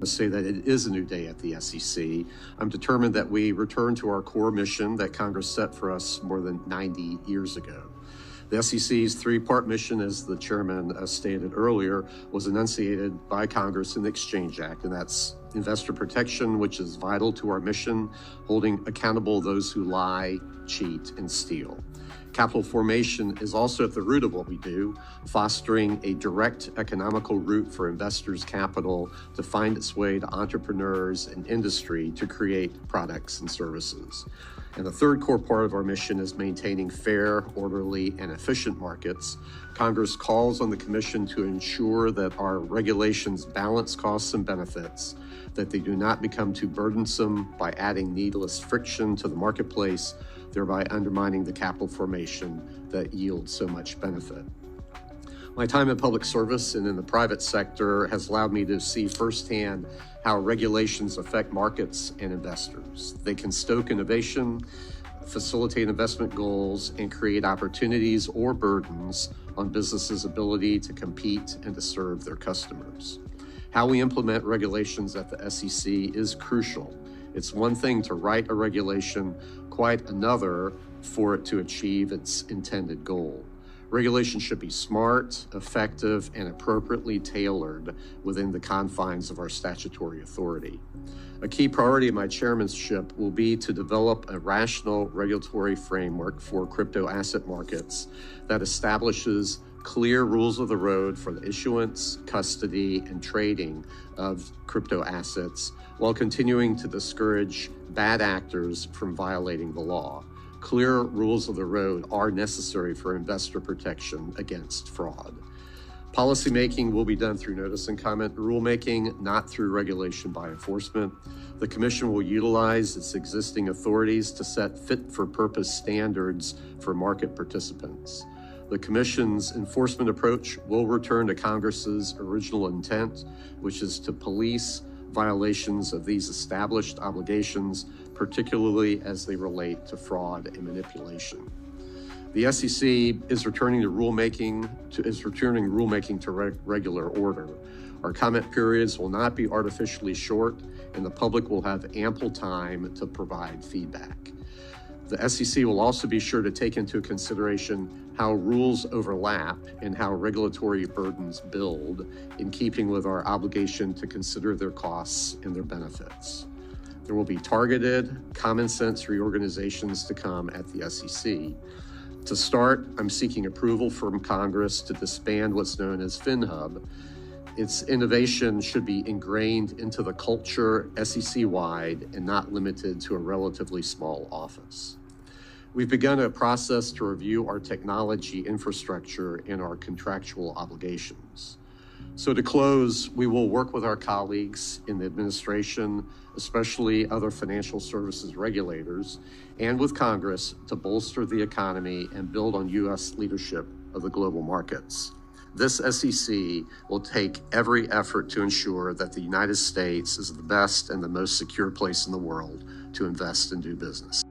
To say that it is a new day at the SEC. I'm determined that we return to our core mission that Congress set for us more than 90 years ago. The SEC's three-part mission, as the chairman stated earlier, was enunciated by Congress in the Exchange Act, and that's investor protection, which is vital to our mission, holding accountable those who lie, cheat, and steal. Capital formation is also at the root of what we do, fostering a direct economical route for investors' capital to find its way to entrepreneurs and industry to create products and services. And the third core part of our mission is maintaining fair, orderly, and efficient markets. Congress calls on the Commission to ensure that our regulations balance costs and benefits, that they do not become too burdensome by adding needless friction to the marketplace, thereby undermining the capital formation that yields so much benefit. My time in public service and in the private sector has allowed me to see firsthand how regulations affect markets and investors. They can stoke innovation, facilitate investment goals, and create opportunities or burdens on businesses' ability to compete and to serve their customers. How we implement regulations at the SEC is crucial. It's one thing to write a regulation, quite another for it to achieve its intended goal. Regulation should be smart, effective, and appropriately tailored within the confines of our statutory authority. A key priority of my chairmanship will be to develop a rational regulatory framework for crypto asset markets that establishes clear rules of the road for the issuance, custody, and trading of crypto assets while continuing to discourage bad actors from violating the law. Clear rules of the road are necessary for investor protection against fraud. Policymaking will be done through notice and comment rulemaking, not through regulation by enforcement. The Commission will utilize its existing authorities to set fit-for-purpose standards for market participants. The Commission's enforcement approach will return to Congress's original intent, which is to police violations of these established obligations, particularly as they relate to fraud and manipulation. The SEC is returning rulemaking to regular order. Our comment periods will not be artificially short, and the public will have ample time to provide feedback. The SEC will also be sure to take into consideration how rules overlap and how regulatory burdens build, in keeping with our obligation to consider their costs and their benefits. There will be targeted, common sense reorganizations to come at the SEC. To start, I'm seeking approval from Congress to disband what's known as FinHub. Its innovation should be ingrained into the culture SEC-wide and not limited to a relatively small office. We've begun a process to review our technology infrastructure and our contractual obligations. So to close, we will work with our colleagues in the administration, especially other financial services regulators, and with Congress to bolster the economy and build on U.S. leadership of the global markets. This SEC will take every effort to ensure that the United States is the best and the most secure place in the world to invest and do business.